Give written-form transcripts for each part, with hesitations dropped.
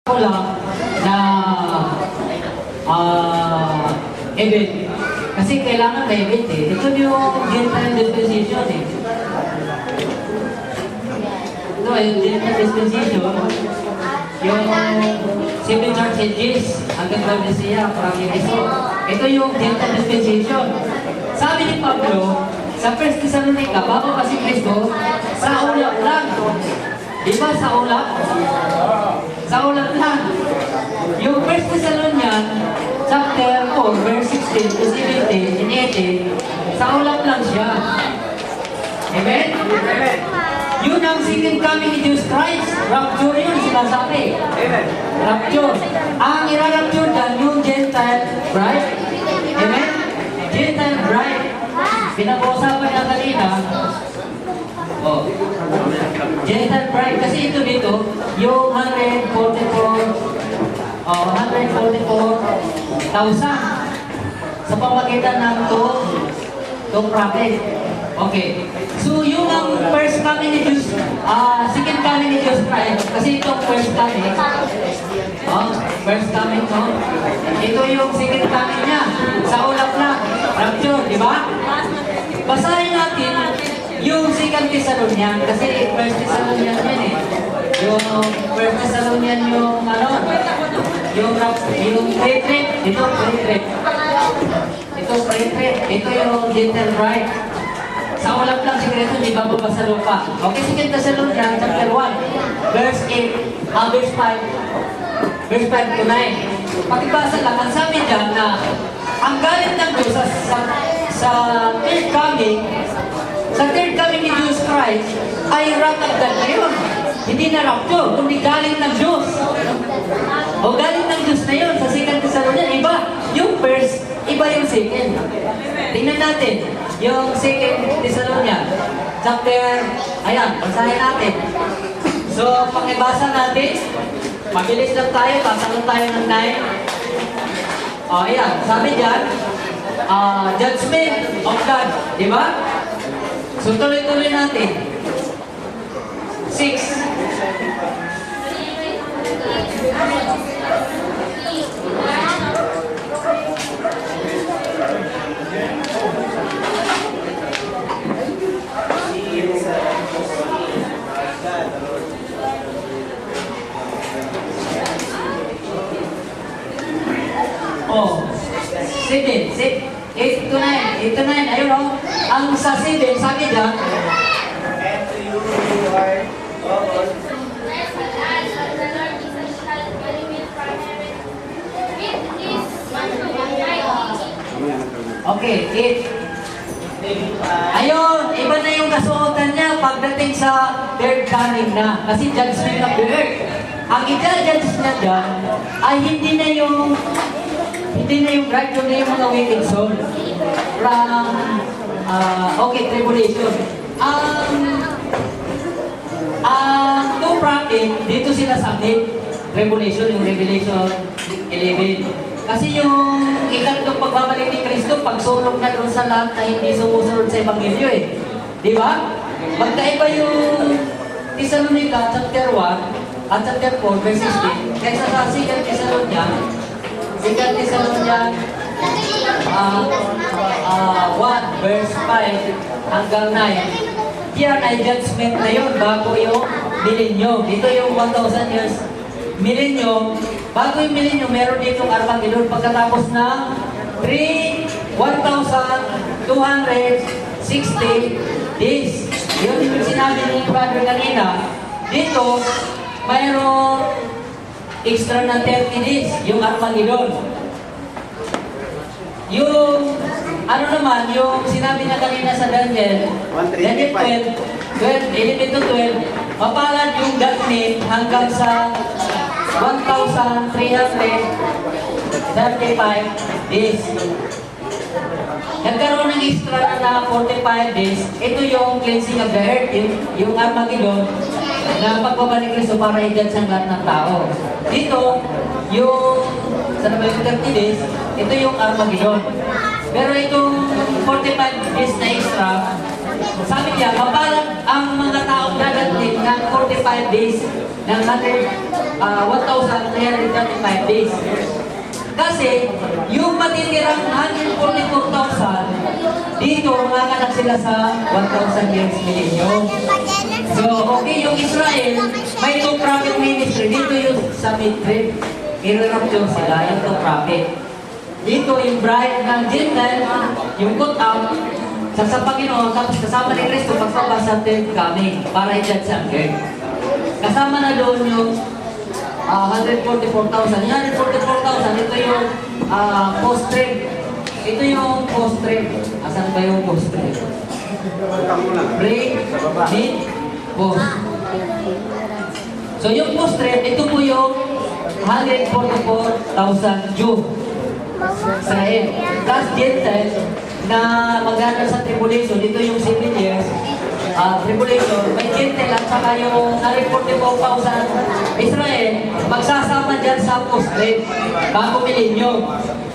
ko lang na event. Kasi kailangan may event eh. Ito yung Gentile dispensation eh. Ito yung Gentile dispensation. Yung 7 church ages hanggang Laodicea, Parang-Iso. Ito yung Gentile dispensation. Sabi ni Pablo, sa 1 Thessalonica, bago kasi Kristo, sa ulap lang. Di ba sa ulap? Sa ulap lang. Yung 1 Thessalonians, chapter 4, verse 16 to 17 and 18, sa ulap lang siya. Amen? Amen. Yun ang second coming ni Jesus Christ. Rapture yun, sinasabi. Amen. Rapture. Ang irarapture dyan, yung Gentile bride. Amen? Gentile bride. Pinag-uusapan na kanina, Gentile bride. Kasi ito dito, yung 144,000 sa pamagitan ng two prophet. Okay. So, yung ang first coming ni Jesus, second coming ni Jesus Christ, kasi itong first coming, first coming, no? Ito yung second coming niya, sa ulap na, rapture, di ba? Basahin natin yung second Thessalonians, kasi first Thessalonians yan eh. Yung first Thessalonians yung yung pre-trip, ito pre-trip. Ito pre-trip, ito yung Gentile bride. Sa ulap lang sikreto, di ba babasa lupa? Okay, second Thessalonians chapter 1, verse 8, verse 5, verse 5 to 9. Pakibasa lang, ang sabi dyan na ang galit ng Diyos sa third coming ni Jesus Christ ay wrath of God na yun. Hindi na rapture, kundi galit ng Diyos. O galit ng Diyos na yun sa second Thessalonians. Iba, yung first, iba yung second. Tingnan natin, yung second Thessalonians, chapter, ayan, basahin natin. So, pakibasa natin, mabilis lang tayo, tatanong tayo ng 9. Ayan, sabi dyan, judgment of God, di ba? So, tuloy-tuloy natin. 6. Oh, 7, 8 to 9, 8 to 9, ayun o. Ang sa 7, sabi dyan, And to you who are all okay, 8. Ayun, iba na yung kasuotan niya pagdating sa third coming na. Kasi judgment of the earth. Ang i-judge niya dyan ay hindi na yung bride, kundi yung mga wicked soul. From, tribulation. Two prophet, dito sila submit. Revelation, yung Revelation 11. Kasi yung ikalawang pagbabalik ni Kristo, pagsulong na doon sa lahat na hindi sumusunod sa Ebanghelyo eh. Di ba? Magkaiba yung Thessalonica chapter 1 at chapter 4 verse 16. Kaysa sa 2 Thessalonians 1 verse 5 hanggang 9. Yan ay judgment na yun bago yung millennium. Dito yung 1,000 years millennium. Bago yung millennium, meron ditong Armageddon pagkatapos na 1,260 days. Yun yung sinabi ni Brother kanina. Dito, mayroong extra na 30 days, yung Armageddon. Yung, yung sinabi na kanina sa Daniel 12, 11 to 12, mapalad yung judgment hanggang sa 1,335 days. Nagkaroon ng extra na 45 days. Ito yung cleansing of the earth, yung Armageddon, na pagbabalik Kristo para i-judge ang lahat ng tao. Dito, yung sa 30 days, ito yung Armageddon. Pero itong 45 days na extra, Sabi niya, mapalag ang mga taong dadating ng 45 days ng 1,335 days. Kasi, yung matitirang 144,000, dito manganak sila sa 1,000 years millennium. So, okay, yung Israel, may two prophet ministry. Dito yung sa mid-trib. I-rapture sila, yung two prophet. Dito yung bride ng Gentile, yung cut out, sa Panginoon, tapos kasama ni Kristo pagbaba sa third coming para i-judge ang earth. Kasama na doon yung 144,000. Yung 144,000, ito yung post-trib. Ito yung post-trib. Asan ba yung post-trib? Break, mid, post. So yung post-trib, ito po yung 144,000 Jew. Israel. Tapos Gentile na magdadal sa tribulation, dito yung 7 years, tribulation, may Gentile at saka yung 144,000 Israel, magsasama dyan sa post-trib, bago millennium.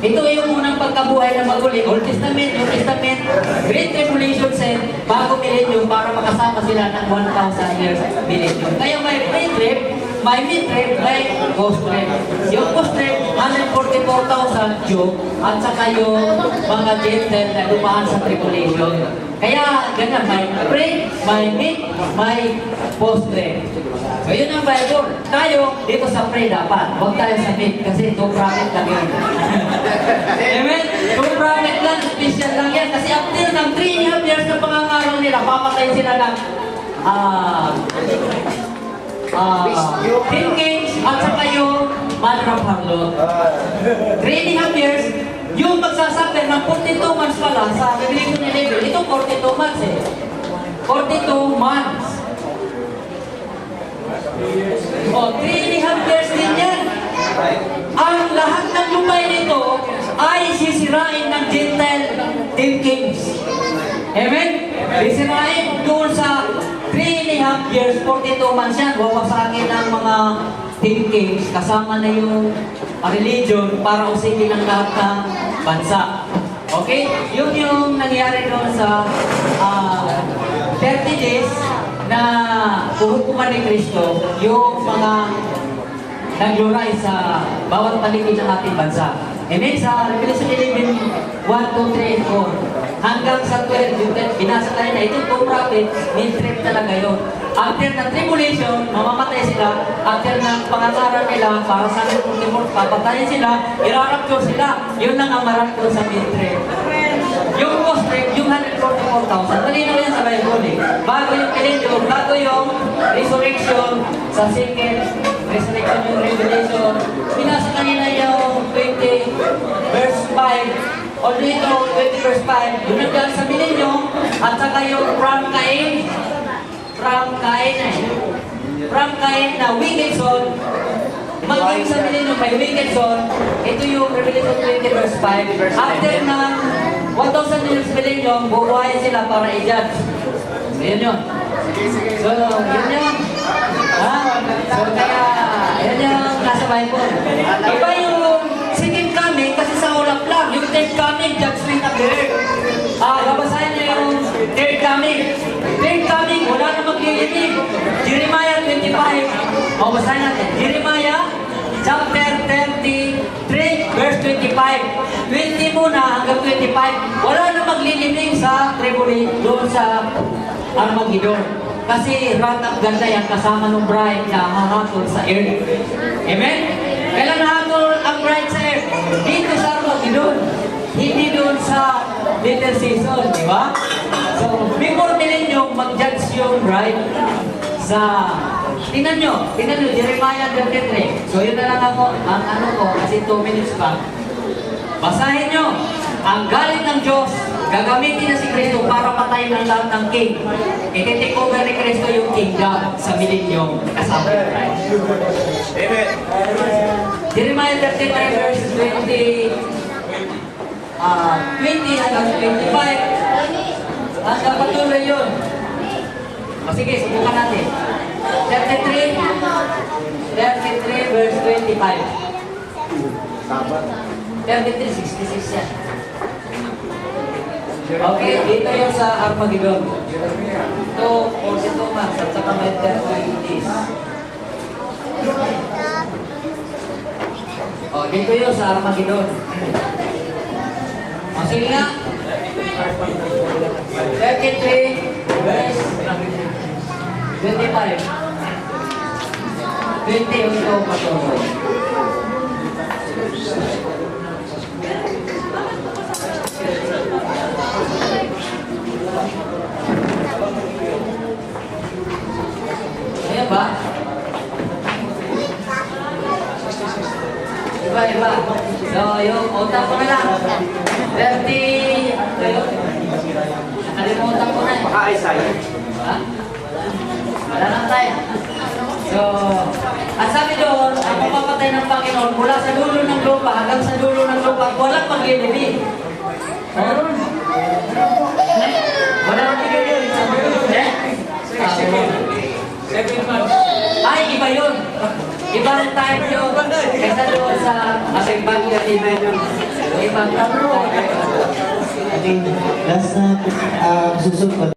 Ito yung unang pagkabuhay na maguli, Old Testament, New Testament, Great Tribulation set, bago millennium para makasama sila ng 1,000 years millennium. Kaya may pre-trib, may mid-trib, may post-trib. Yung post-trib, 144,000 Jew, at saka yung mga Gentile na dumaan sa tribulation. Kaya ganyan, may pre, may mid, may post-trib. So yun ang Bible. Tayo, dito sa pre dapat. Huwag tayo sa mid, kasi two prophet lang yun. Amen? Two prophet lang, special lang yan. Kasi after ng 3.5 years na pangangaral nila, papatay sila ng King Kings at saka yung Mother of Harlot. 3.5 years, yung magsasuffer ng 42 months pala sa Revelation 11, ito 42 months eh. 42 months. O, 3.5 years din yan. Ang lahat ng lupain nito ay sisirain ng Gentile 10 kings. Amen? Sisirain doon sa 3.5 years, 42 months yan. Wawasakin ng mga 10 kings. Kasama na yung religion para usigin ang lahat ng bansa. Okay? Yun yung nangyari doon sa 30 days na puhukuman ni Kristo yung mga nagluray sa bawat paligid ng ating bansa. Amen? Sa Revelation 11, 1, 2, 3, and 4. Hanggang sa 12, yung binasa tayo na itong two prophets, mid-trib talaga yun. After ng tribulation, mamamatay sila. After ng pangangaral nila, para sa ultimate, papatayin sila, irarapture sila. Yun ang amarapture sa mid-trib. Yung post-trib, yung 144,000, malinaw yan sa Bible eh. Bago yung millennium, bago yung resurrection, sa second resurrection yung revelation. Binasa kanina yung 20 verse 5. Although ito, 20 verse 5, yung nagdaan sa millennium, at saka yung from Cain na wicked son, maging sa millennium may wicked son, ito yung Revelation 20 verse 5. After ng 1,000 years millennium, bubuhayin sila para i-judge. So, yun yun. So, yun yun. Ha? So, kaya, yun yung nasa Bible. Iba yung second coming, kasi sa ulap lang, yung third coming, judgment of the earth. Babasahin niyo yung third coming. Third coming, wala na maglilibig. Jeremiah 25, babasahin natin. Jeremiah chapter 33, verse 25. 20 muna hanggang 25. Wala na maglilibig sa tribulation doon sa Armageddon. Kasi ratang ganda yan kasama ng bride na hahatol sa earth. Amen? Kailan nahatol ang bride sa earth? Dito sa Armageddon. Hindi doon sa little season, di ba? So, before millennium, mag-judge yung bride sa... Tingnan nyo, Jeremiah 33. So, yun na lang ako, ang ano ko, kasi 2 minutes pa. Basahin nyo, ang galit ng Diyos, gagamitin na si Kristo para patayin ang lahat ng king. I-take over ni Kristo yung kingdom sa millennium kasama yung bride. Amen. Jeremiah 33 verse 20 hanggang 25. Hanggang patuloy yun. O sige, subukan natin. 33 verse 25. 33, 66 yan. Okay, dito yung sa Armageddon. Ito, 42 months at saka may 30 days. Oh, dito yun sa Armageddon. O, sige nga. 33 verse 25. 20 yung ito patuloy. Ayan ba? Iba. So, yung utak ko na lang. 30, ano yun? Nakalimutan ko na eh. Baka Isaiah. Ha? Wala lang tayo. So, ang sabi doon, ang pagpapatay ng Panginoon mula sa dulo ng lupa hanggang sa dulo ng lupa, walang maglilibing. Meron. Walang maglilibing. Eh? 7 months. Ay, iba yun. Ibang time yun. Kaysa doon sa ating bagyo at ibang tatlo. Ating last na susunod.